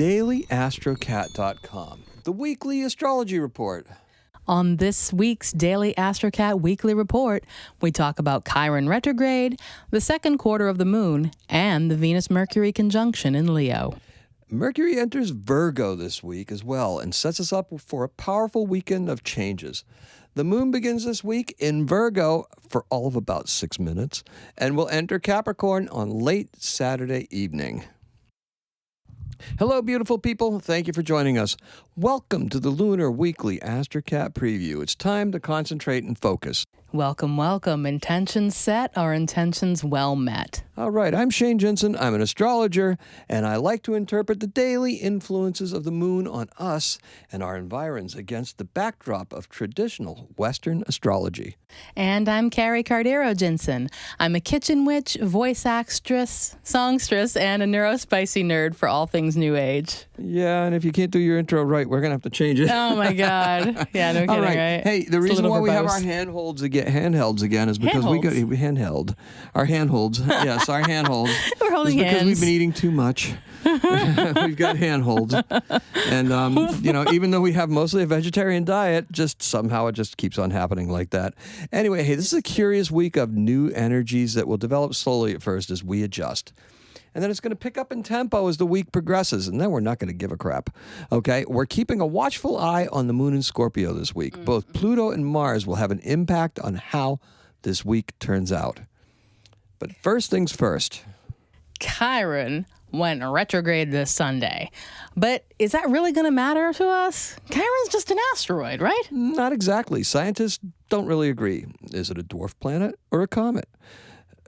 dailyastrocat.com, the weekly astrology report. On this week's Daily Astrocat Weekly Report, we talk about Chiron retrograde, the second quarter of the moon, and the Venus-Mercury conjunction in Leo. Mercury enters Virgo this week as well and sets us up for a powerful weekend of changes. The moon begins this week in Virgo for all of about 6 minutes and will enter Capricorn on late Saturday evening. Hello, beautiful people. Thank you for joining us. Welcome to the Lunar Weekly Astrocat Preview. It's time to concentrate and focus. Welcome, welcome. Intentions set are intentions well met. All right, I'm Shane Jensen. I'm an astrologer, and I like to interpret the daily influences of the moon on us and our environs against the backdrop of traditional Western astrology. And I'm Carrie Jensen. I'm a kitchen witch, voice actress, songstress, and a neurospicy nerd for all things New Age. Yeah, and if you can't do your intro right, we're going to have to change it. Oh, my God. Yeah, no kidding, all right. right? Hey, the reason why we have our handhelds again is because we got handheld. Our handholds. Yes, our handholds. We're holding hands. Because we've been eating too much. We've got handholds. And, even though we have mostly a vegetarian diet, just somehow it just keeps on happening like that. Anyway, hey, this is a curious week of new energies that will develop slowly at first as we adjust. And then it's going to pick up in tempo as the week progresses, and then we're not going to give a crap, okay? We're keeping a watchful eye on the moon in Scorpio this week. Mm-hmm. Both Pluto and Mars will have an impact on how this week turns out. But first things first. Chiron went retrograde this Sunday. But is that really going to matter to us? Chiron's just an asteroid, right? Not exactly. Scientists don't really agree. Is it a dwarf planet or a comet?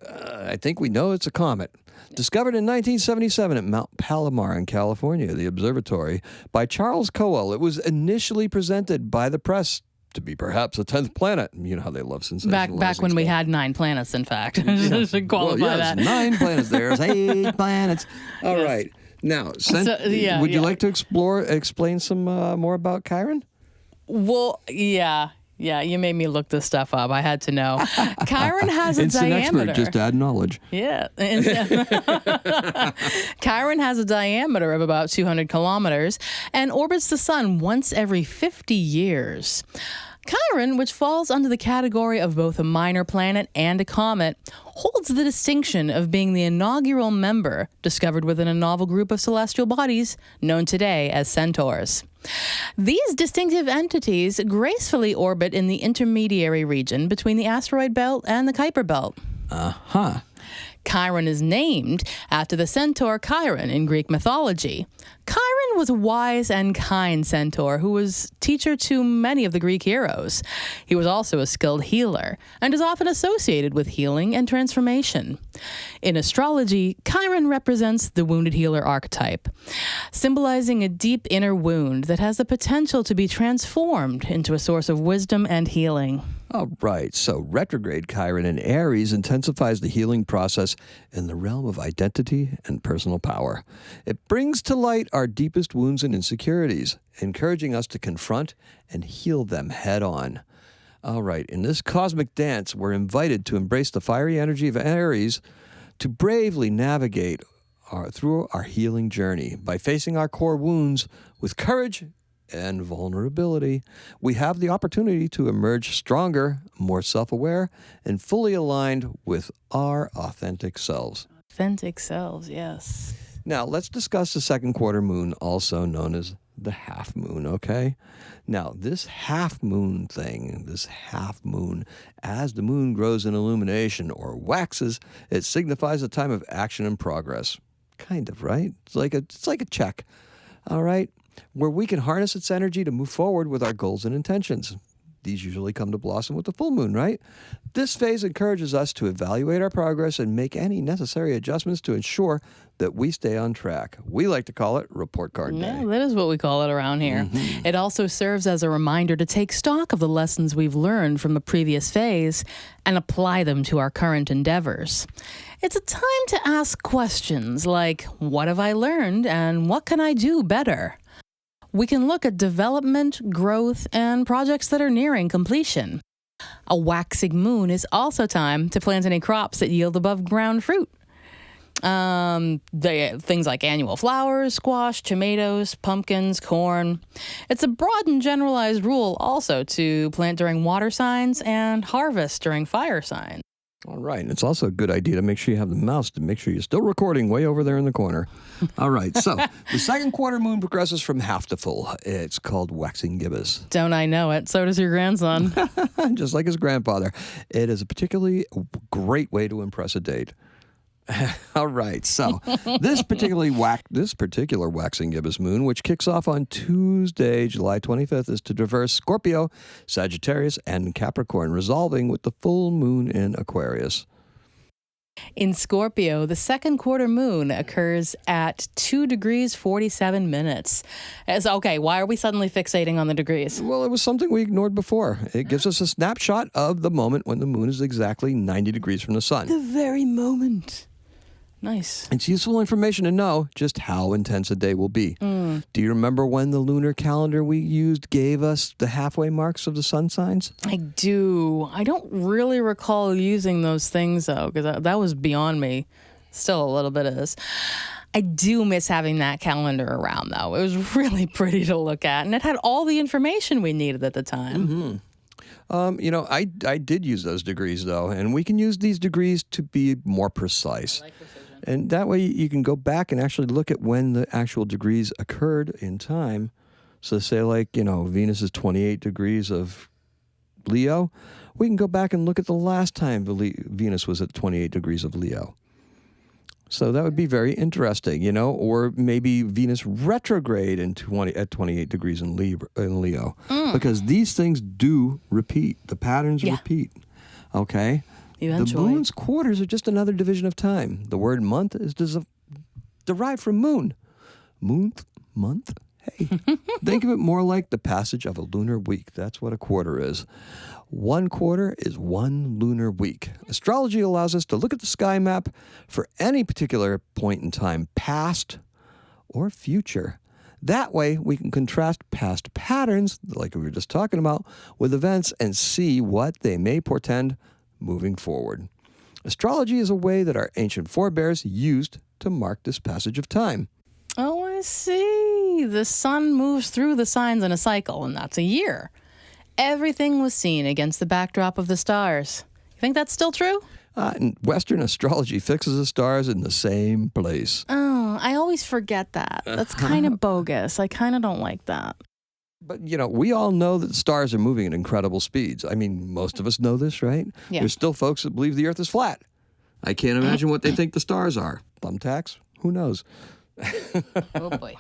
I think we know it's a comet. Discovered in 1977 at Mount Palomar in California, the observatory, by Charles Cowell. It was initially presented by the press to be perhaps a 10th planet. You know how they love sensationalizing Back when we had 9 planets, in fact. Yeah. Should qualify that. 9 planets. There's 8 planets. All yes. Right. Now, would you like to explain some more about Chiron? Well, yeah. Yeah, you made me look this stuff up. I had to know. Chiron has a diameter. Expert, just add knowledge. Yeah. Chiron has a diameter of about 200 kilometers and orbits the sun once every 50 years. Chiron, which falls under the category of both a minor planet and a comet, holds the distinction of being the inaugural member discovered within a novel group of celestial bodies known today as centaurs. These distinctive entities gracefully orbit in the intermediary region between the asteroid belt and the Kuiper belt. Uh-huh. Chiron is named after the centaur Chiron in Greek mythology. Chiron was a wise and kind centaur who was teacher to many of the Greek heroes. He was also a skilled healer and is often associated with healing and transformation. In astrology, Chiron represents the wounded healer archetype, symbolizing a deep inner wound that has the potential to be transformed into a source of wisdom and healing. All right, so retrograde Chiron in Aries intensifies the healing process in the realm of identity and personal power. It brings to light our deepest wounds and insecurities, encouraging us to confront and heal them head on. All right, in this cosmic dance, we're invited to embrace the fiery energy of Aries to bravely navigate through our healing journey by facing our core wounds with courage and vulnerability. We have the opportunity to emerge stronger, more self-aware, and fully aligned with our authentic selves. Authentic selves, yes. Now, let's discuss the second quarter moon, also known as the half moon, okay? Now, this half moon, as the moon grows in illumination or waxes, it signifies a time of action and progress. Kind of, right? It's like a check, all right? Where we can harness its energy to move forward with our goals and intentions. These usually come to blossom with the full moon, right? This phase encourages us to evaluate our progress and make any necessary adjustments to ensure that we stay on track. We like to call it report card day. Yeah, that is what we call it around here. Mm-hmm. It also serves as a reminder to take stock of the lessons we've learned from the previous phase and apply them to our current endeavors. It's a time to ask questions like, what have I learned and what can I do better? We can look at development, growth, and projects that are nearing completion. A waxing moon is also time to plant any crops that yield above ground fruit. Things like annual flowers, squash, tomatoes, pumpkins, corn. It's a broad and generalized rule also to plant during water signs and harvest during fire signs. All right. And it's also a good idea to make sure you have the mouse to make sure you're still recording way over there in the corner. All right. So the second quarter moon progresses from half to full. It's called waxing gibbous. Don't I know it? So does your grandson. Just like his grandfather. It is a particularly great way to impress a date. All right, so this particular waxing gibbous moon, which kicks off on Tuesday, July 25th, is to traverse Scorpio, Sagittarius, and Capricorn, resolving with the full moon in Aquarius. In Scorpio, the second quarter moon occurs at 2 degrees 47 minutes. Okay, why are we suddenly fixating on the degrees? Well, it was something we ignored before. It gives us a snapshot of the moment when the moon is exactly 90 degrees from the sun. The very moment. Nice. It's useful information to know just how intense a day will be. Do you remember when the lunar calendar we used gave us the halfway marks of the sun signs? I do. I don't really recall using those things, though, because that was beyond me. Still a little bit is. I do miss having that calendar around, though. It was really pretty to look at, and it had all the information we needed at the time. I did use those degrees, though, and we can use these degrees to be more precise. I like precision. And that way you can go back and actually look at when the actual degrees occurred in time. So say Venus is 28 degrees of Leo. We can go back and look at the last time Venus was at 28 degrees of Leo. So that would be very interesting, or maybe Venus retrograde at 28 degrees in Leo. Because these things do repeat. The patterns repeat. Okay? Eventually. The moon's quarters are just another division of time. The word month is derived from moon. Month? Hey, think of it more like the passage of a lunar week. That's what a quarter is. 1 quarter is 1 lunar week. Astrology allows us to look at the sky map for any particular point in time, past or future. That way, we can contrast past patterns, like we were just talking about, with events and see what they may portend moving forward. Astrology is a way that our ancient forebears used to mark this passage of time. Oh, I see. The sun moves through the signs in a cycle, and that's a year. Everything was seen against the backdrop of the stars. You think that's still true? Western astrology fixes the stars in the same place. Oh, I always forget that. That's kind of bogus. I kind of don't like that. But, we all know that the stars are moving at incredible speeds. I mean, most of us know this, right? Yeah. There's still folks that believe the Earth is flat. I can't imagine what they think the stars are. Thumbtacks? Who knows? Oh, boy.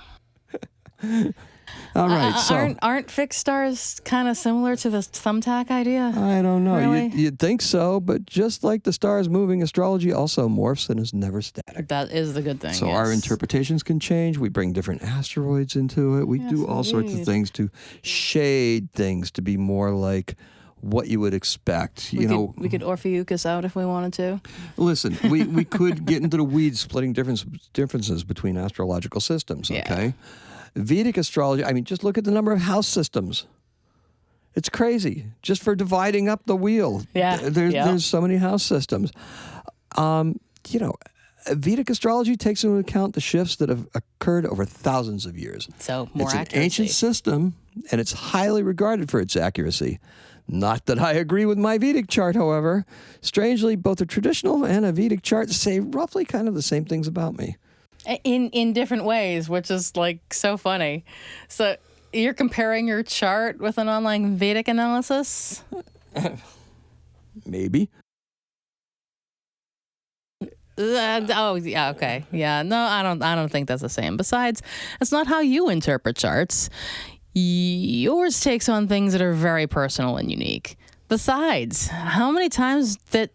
All right, so... Aren't fixed stars kind of similar to the thumbtack idea? I don't know. Really? You'd think so, but just like the stars moving, astrology also morphs and is never static. That is the good thing, So yes. our interpretations can change. We bring different asteroids into it. We do all sorts of indeed. things to shade things to be more like what you would expect. We could Orpheus out if we wanted to. Listen, we could get into the weeds splitting differences between astrological systems, okay? Yeah. Vedic astrology, just look at the number of house systems. It's crazy, just for dividing up the wheel. Yeah. There's so many house systems. Vedic astrology takes into account the shifts that have occurred over thousands of years. So more It's accuracy. an ancient system, and it's highly regarded for its accuracy. Not that I agree with my Vedic chart, however. Strangely, both a traditional and a Vedic chart say roughly kind of the same things about me. In different ways, which is so funny. So you're comparing your chart with an online Vedic analysis? Maybe. Oh, yeah, okay. Yeah, no, I don't think that's the same. Besides, it's not how you interpret charts. Yours takes on things that are very personal and unique. Besides, how many times do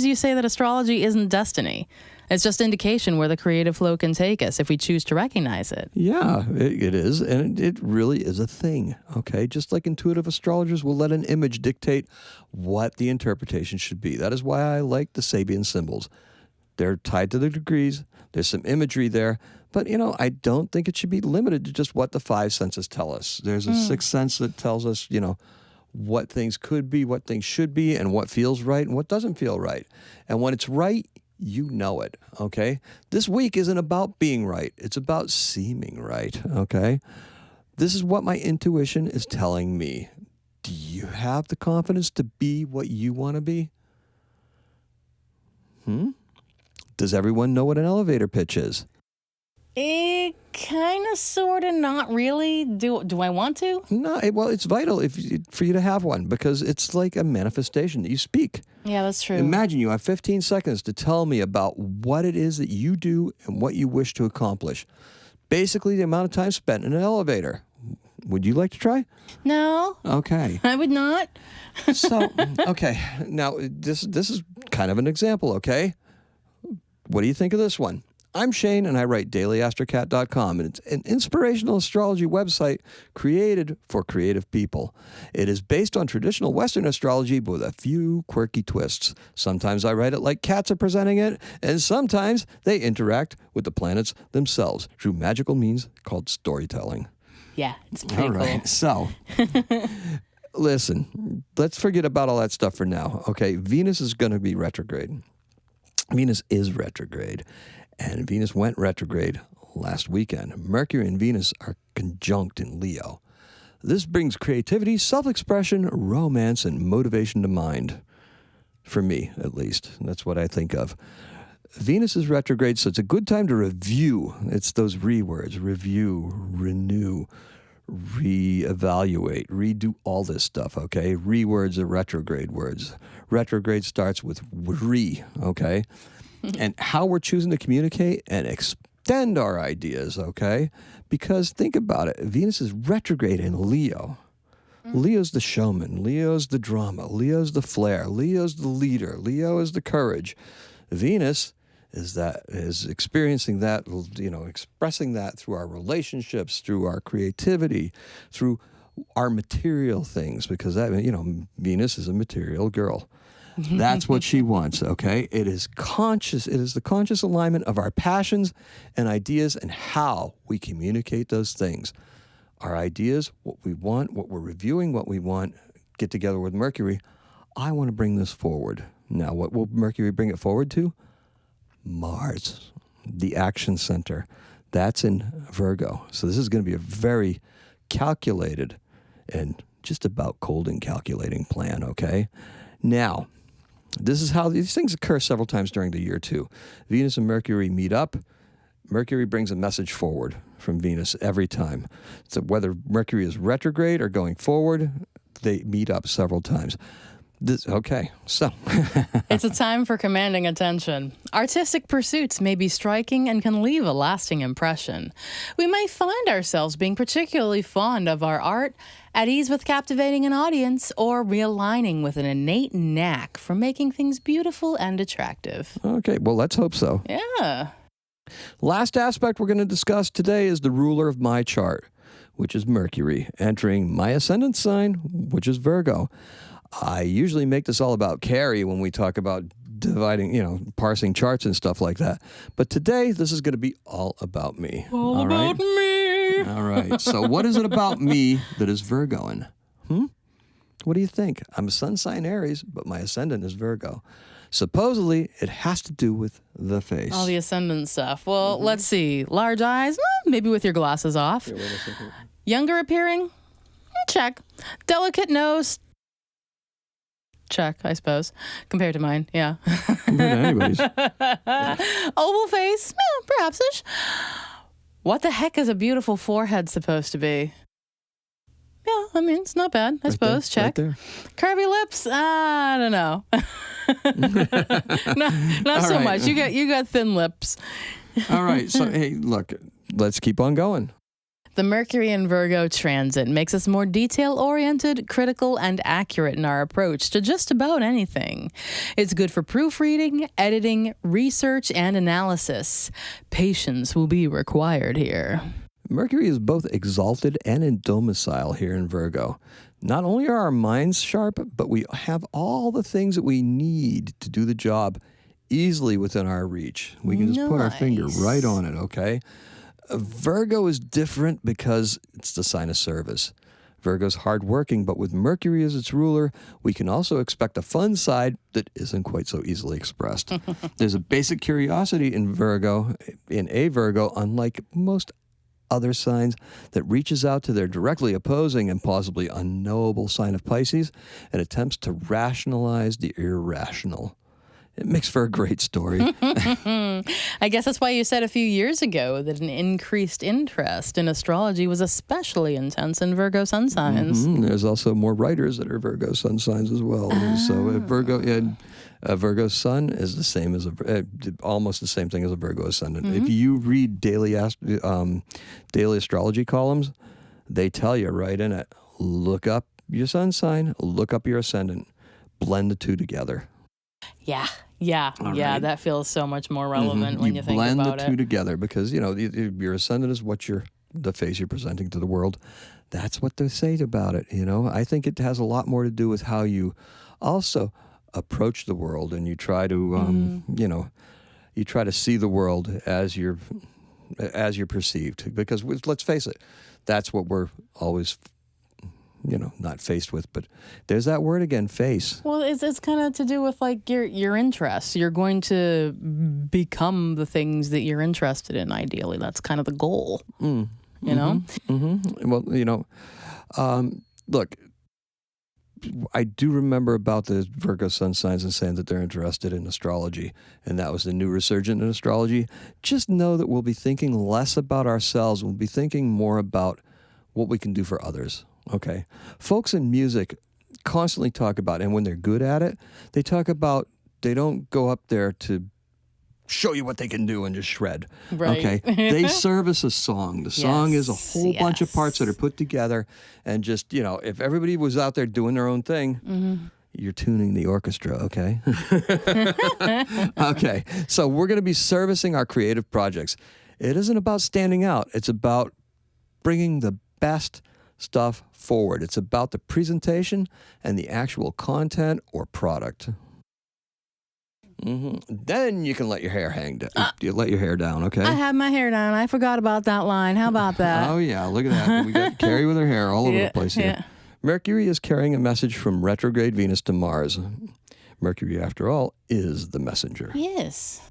you say that astrology isn't destiny? It's just indication where the creative flow can take us if we choose to recognize it. Yeah, it is, and it really is a thing, okay? Just like intuitive astrologers will let an image dictate what the interpretation should be. That is why I like the Sabian symbols. They're tied to the degrees. There's some imagery there. But, I don't think it should be limited to just what the 5 senses tell us. There's a 6th sense that tells us, what things could be, what things should be, and what feels right and what doesn't feel right. And when it's right, you know it, okay? This week isn't about being right. It's about seeming right, okay? This is what my intuition is telling me. Do you have the confidence to be what you want to be? Does everyone know what an elevator pitch is? Kind of, sort of, not really. Do I want to? No, well, it's vital for you to have one because it's like a manifestation that you speak. Yeah, that's true. Imagine you have 15 seconds to tell me about what it is that you do and what you wish to accomplish. Basically, the amount of time spent in an elevator. Would you like to try? No. Okay. I would not. So, okay. Now, this is kind of an example, okay? What do you think of this one? I'm Shane, and I write DailyAstrocat.com, and it's an inspirational astrology website created for creative people. It is based on traditional Western astrology, but with a few quirky twists. Sometimes I write it like cats are presenting it, and sometimes they interact with the planets themselves through magical means called storytelling. Yeah, it's pretty All right, cool. so listen, let's forget about all that stuff for now, okay? Venus is going to be retrograde. Venus is retrograde. And Venus went retrograde last weekend. Mercury and Venus are conjunct in Leo. This brings creativity, self-expression, romance, and motivation to mind. For me, at least. That's what I think of. Venus is retrograde, so it's a good time to review. It's those words: review, renew, reevaluate, redo all this stuff, okay? Words are retrograde words. Retrograde starts with re, okay? And how we're choosing to communicate and extend our ideas, okay? Because think about it. Venus is retrograde in Leo. Leo's the showman. Leo's the drama. Leo's the flair. Leo's the leader. Leo is the courage. Venus is experiencing that, expressing that through our relationships, through our creativity, through our material things, because that, Venus is a material girl. That's what she wants, okay? It is conscious. It is the conscious alignment of our passions and ideas and how we communicate those things. Our ideas, what we want, what we're reviewing, what we want, get together with Mercury. I want to bring this forward. Now, what will Mercury bring it forward to? Mars, the action center. That's in Virgo. So this is going to be a very calculated and just about cold and calculating plan, okay? Now, this is how these things occur several times during the year, too. Venus and Mercury meet up. Mercury brings a message forward from Venus every time. So whether Mercury is retrograde or going forward, they meet up several times. Okay, so. It's a time for commanding attention. Artistic pursuits may be striking and can leave a lasting impression. We may find ourselves being particularly fond of our art, at ease with captivating an audience, or realigning with an innate knack for making things beautiful and attractive. Okay, well, let's hope so. Yeah. Last aspect we're going to discuss today is the ruler of my chart, which is Mercury, entering my ascendant sign, which is Virgo. I usually make this all about Carrie when we talk about dividing, parsing charts and stuff like that. But today, this is going to be all about me. All about me. All right. So what is it about me that is Virgoan? What do you think? I'm a sun sign Aries, but my ascendant is Virgo. Supposedly, it has to do with the face. All the ascendant stuff. Well, let's see. Large eyes? Maybe with your glasses off. Here, wait a second. Younger appearing? Check. Delicate nose? Check, I suppose. Compared to mine, yeah. Compared to anybody's. Oval face? Perhaps-ish. What the heck is a beautiful forehead supposed to be? Yeah, it's not bad, I suppose. There, Check. Right there. Curvy lips? I don't know. Not so right. much. You got thin lips. All right. So, hey, look, let's keep on going. The Mercury in Virgo transit makes us more detail-oriented, critical, and accurate in our approach to just about anything. It's good for proofreading, editing, research, and analysis. Patience will be required here. Mercury is both exalted and in domicile here in Virgo. Not only are our minds sharp, but we have all the things that we need to do the job easily within our reach. We can just put our finger right on it, okay? Virgo is different because it's the sign of service. Virgo's hardworking, but with Mercury as its ruler, we can also expect a fun side that isn't quite so easily expressed. There's a basic curiosity in a Virgo, unlike most other signs, that reaches out to their directly opposing and possibly unknowable sign of Pisces and attempts to rationalize the irrational. It makes for a great story. I guess that's why you said a few years ago that an increased interest in astrology was especially intense in Virgo sun signs. There's also more writers that are Virgo sun signs as well. So a Virgo sun is the same as almost the same thing as a Virgo ascendant. If you read daily astrology columns, they tell you right in it, look up your sun sign, look up your ascendant, blend the two together. Yeah, right. that feels so much more relevant when you think about it. You blend the two together because, your ascendant is the face you're presenting to the world. That's what they say about it, I think it has a lot more to do with how you also approach the world, and you try to, you try to see the world as you're perceived. Because let's face it, that's what we're always not faced with, but there's that word again, face. Well, it's kind of to do with like your interests. You're going to become the things that you're interested in. Ideally, that's kind of the goal. You know. Well, look, I do remember about the Virgo sun signs and saying that they're interested in astrology, and that was the new resurgence in astrology. Just know that we'll be thinking less about ourselves. We'll be thinking more about what we can do for others. Okay. Folks in music constantly talk about, and when they're good at it, they don't go up there to show you what they can do and just shred. Right. Okay. They service a song. The song is a whole bunch of parts that are put together, and just, if everybody was out there doing their own thing, you're tuning the orchestra, okay? Okay. So we're going to be servicing our creative projects. It isn't about standing out. It's about bringing the best stuff forward. It's about the presentation and the actual content or product. Then you can let your hair hang down. You let your hair down, okay? I have my hair down. I forgot about that line. How about that? Oh, yeah. Look at that. We got Carrie with her hair all over the place here. Yeah. Mercury is carrying a message from retrograde Venus to Mars. Mercury, after all, is the messenger. Yes.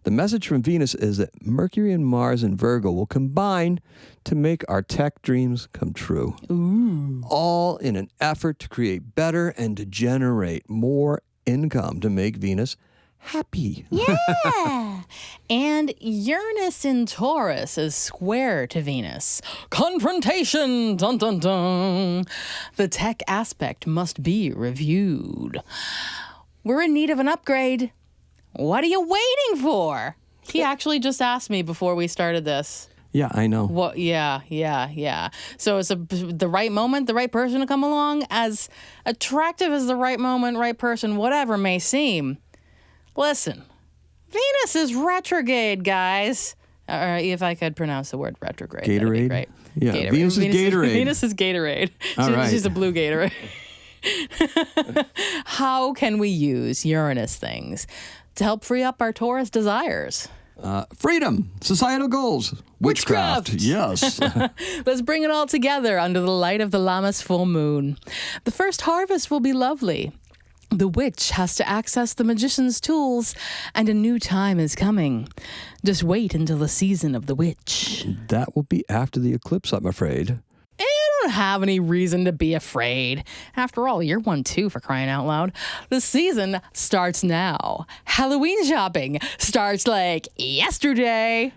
The message from Venus is that Mercury and Mars and Virgo will combine to make our tech dreams come true. Ooh. All in an effort to create better and to generate more income to make Venus happy. Yeah. And Uranus in Taurus is square to Venus. Confrontation. Dun, dun, dun. The tech aspect must be reviewed. We're in need of an upgrade. What are you waiting for? He actually just asked me before we started this. Yeah, I know. What? Yeah. So it's the right moment, the right person to come along. As attractive as the right moment, right person, whatever may seem. Listen, Venus is retrograde, guys. If I could pronounce the word retrograde, Gatorade? that'd be great. Yeah, Gatorade. Venus is Gatorade. Venus is Gatorade. All right. She's a blue Gatorade. How can we use Uranus things to help free up our Taurus desires? Freedom, societal goals, witchcraft. Yes. Let's bring it all together under the light of the Lammas full moon. The first harvest will be lovely. The witch has to access the magician's tools, and a new time is coming. Just wait until the season of the witch. That will be after the eclipse, I'm afraid. I don't have any reason to be afraid. After all, you're one too, for crying out loud. The season starts now. Halloween shopping starts like yesterday.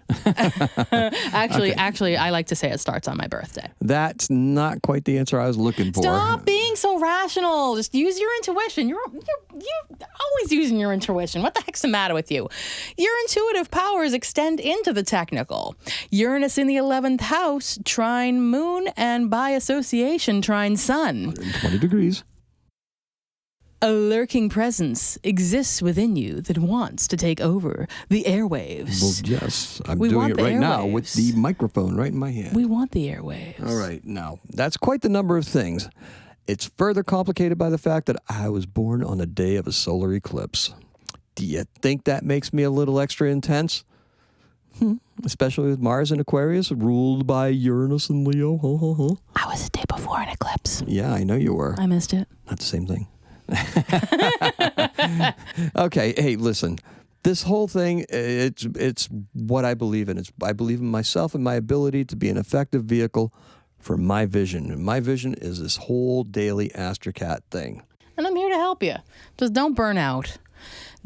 Actually, I like to say it starts on my birthday. That's not quite the answer I was looking for. Stop being so rational. Just use your intuition. You're always using your intuition. What the heck's the matter with you? Your intuitive powers extend into the technical. Uranus in the 11th house, trine moon, and by association, trine sun. 120 degrees. A lurking presence exists within you that wants to take over the airwaves. Well, yes, I'm doing it right now with the microphone right in my hand. We want the airwaves. All right, now, that's quite the number of things. It's further complicated by the fact that I was born on the day of a solar eclipse. Do you think that makes me a little extra intense? Especially with Mars in Aquarius, ruled by Uranus and Leo. I was a day before an eclipse. Yeah, I know you were. I missed it. Not the same thing. Okay, hey, listen. This whole thing, it's what I believe in. I believe in myself and my ability to be an effective vehicle for my vision. And my vision is this whole Daily Astrocat thing. And I'm here to help you. Just don't burn out.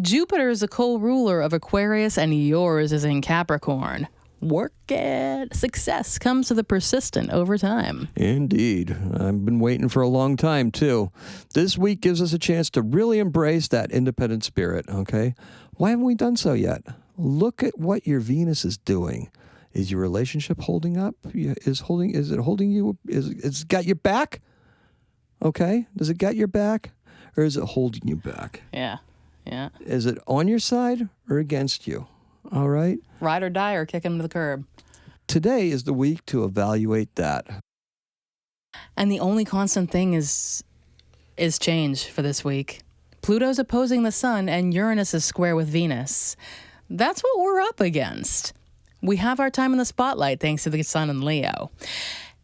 Jupiter is a co-ruler of Aquarius and yours is in Capricorn. Work it. Success comes to the persistent over time. Indeed. I've been waiting for a long time, too. This week gives us a chance to really embrace that independent spirit, okay? Why haven't we done so yet? Look at what your Venus is doing. Is your relationship holding up? Is it holding you? It's got your back? Okay. Does it got your back? Or is it holding you back? Yeah. Is it on your side or against you? All right. Ride or die or kick him to the curb. Today is the week to evaluate that. And the only constant thing is change for this week. Pluto's opposing the sun and Uranus is square with Venus. That's what we're up against. We have our time in the spotlight thanks to the sun and Leo.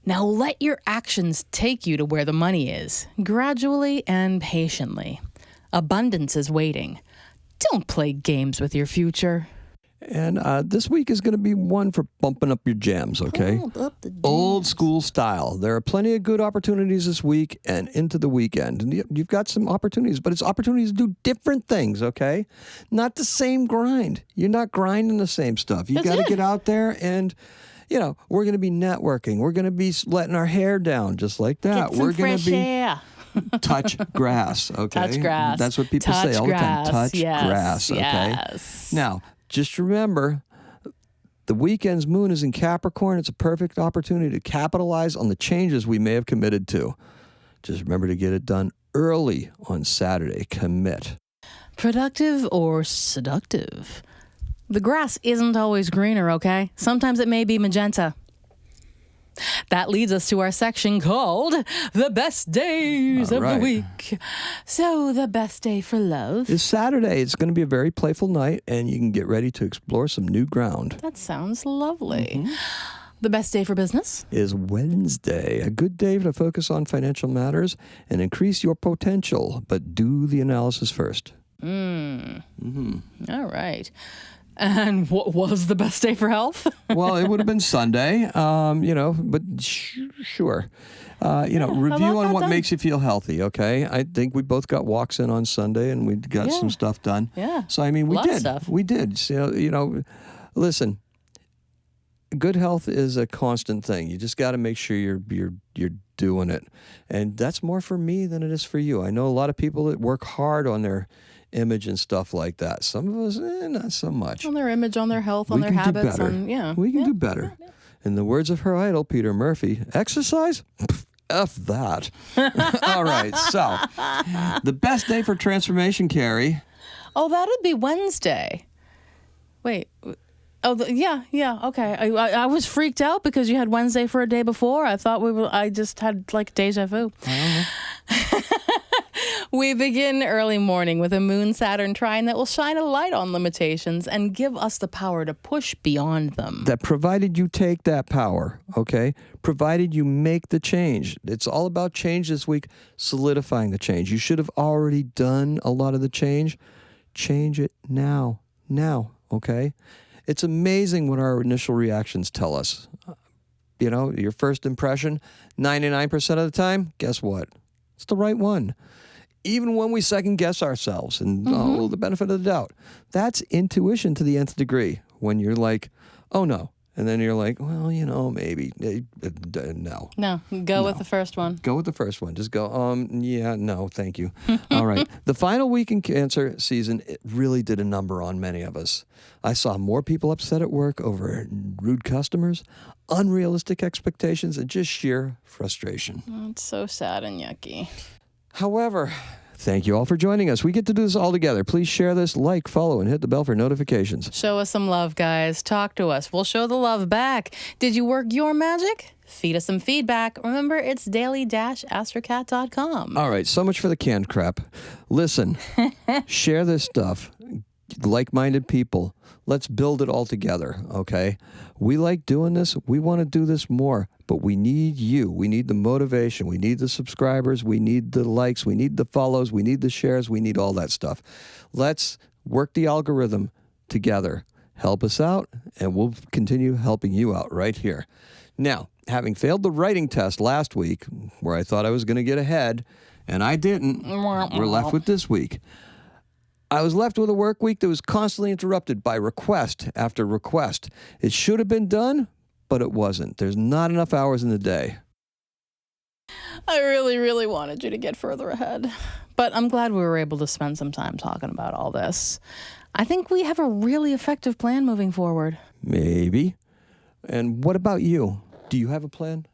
Now let your actions take you to where the money is, gradually and patiently. Abundance is waiting. Don't play games with your future. And this week is going to be one for bumping up your jams, okay? Pump up the jams. Old school style. There are plenty of good opportunities this week and into the weekend. And you've got some opportunities, but it's opportunities to do different things, okay? Not the same grind. You're not grinding the same stuff. You got to get out there and, we're going to be networking. We're going to be letting our hair down just like that. Get some We're going to be air. touch grass, okay? Touch grass. That's what people say all the time. Touch grass, okay? Yes. Now, just remember, the weekend's moon is in Capricorn. It's a perfect opportunity to capitalize on the changes we may have committed to. Just remember to get it done early on Saturday. Commit. Productive or seductive? The grass isn't always greener, okay? Sometimes it may be magenta. That leads us to our section called The Best Days of the Week. So, the best day for love is Saturday. It's going to be a very playful night, and you can get ready to explore some new ground. That sounds lovely. The best day for business is Wednesday. A good day to focus on financial matters and increase your potential, but do the analysis first. All right. And what was the best day for health? Well, it would have been Sunday, but sure. Review on what makes you feel healthy, okay? I think we both got walks in on Sunday and we got some stuff done. Yeah. So, we did. Stuff. We did. So, listen, good health is a constant thing. You just got to make sure you're doing it. And that's more for me than it is for you. I know a lot of people that work hard on their image and stuff like that. Some of us, not so much. On their image, on their health, on their habits. We can do better. In the words of her idol, Peter Murphy, exercise? F that. All right, so the best day for transformation, Carrie. Oh, that would be Wednesday. Wait. Oh, okay. I was freaked out because you had Wednesday for a day before. I thought I just had like deja vu. I don't know. We begin early morning with a Moon-Saturn trine that will shine a light on limitations and give us the power to push beyond them. That provided you take that power, okay? Provided you make the change. It's all about change this week, solidifying the change. You should have already done a lot of the change. Change it now, okay? It's amazing what our initial reactions tell us. Your first impression, 99% of the time, guess what? It's the right one. Even when we second guess ourselves and the benefit of the doubt, that's intuition to the nth degree. When you're like, oh no. And then you're like, well, maybe. No. No, go with the first one. Go with the first one. Just go, no, thank you. All right. The final week in Cancer season, it really did a number on many of us. I saw more people upset at work over rude customers, unrealistic expectations, and just sheer frustration. Oh, it's so sad and yucky. However, thank you all for joining us. We get to do this all together. Please share this, like, follow, and hit the bell for notifications. Show us some love, guys. Talk to us. We'll show the love back. Did you work your magic? Feed us some feedback. Remember, it's daily-astrocat.com. All right, so much for the canned crap. Listen, share this stuff. like-minded people. Let's build it all together, okay? We like doing this. We want to do this more, but we need you. We need the motivation. We need the subscribers. We need the likes. We need the follows. We need the shares. We need all that stuff. Let's work the algorithm together. Help us out, and we'll continue helping you out right here. Now, having failed the writing test last week, where I thought I was going to get ahead, and I didn't, we're left with this week. I was left with a work week that was constantly interrupted by request after request. It should have been done, but it wasn't. There's not enough hours in the day. I really, really wanted you to get further ahead. But I'm glad we were able to spend some time talking about all this. I think we have a really effective plan moving forward. Maybe. And what about you? Do you have a plan?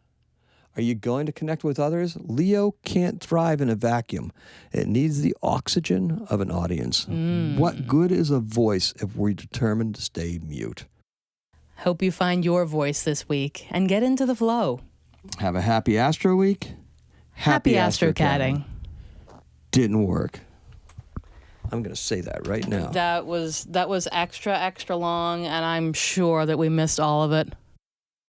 Are you going to connect with others? Leo can't thrive in a vacuum. It needs the oxygen of an audience. What good is a voice if we're determined to stay mute? Hope you find your voice this week and get into the flow. Have a happy Astro Week. Happy astrocatting. Didn't work. I'm going to say that right now. That was extra long, and I'm sure that we missed all of it.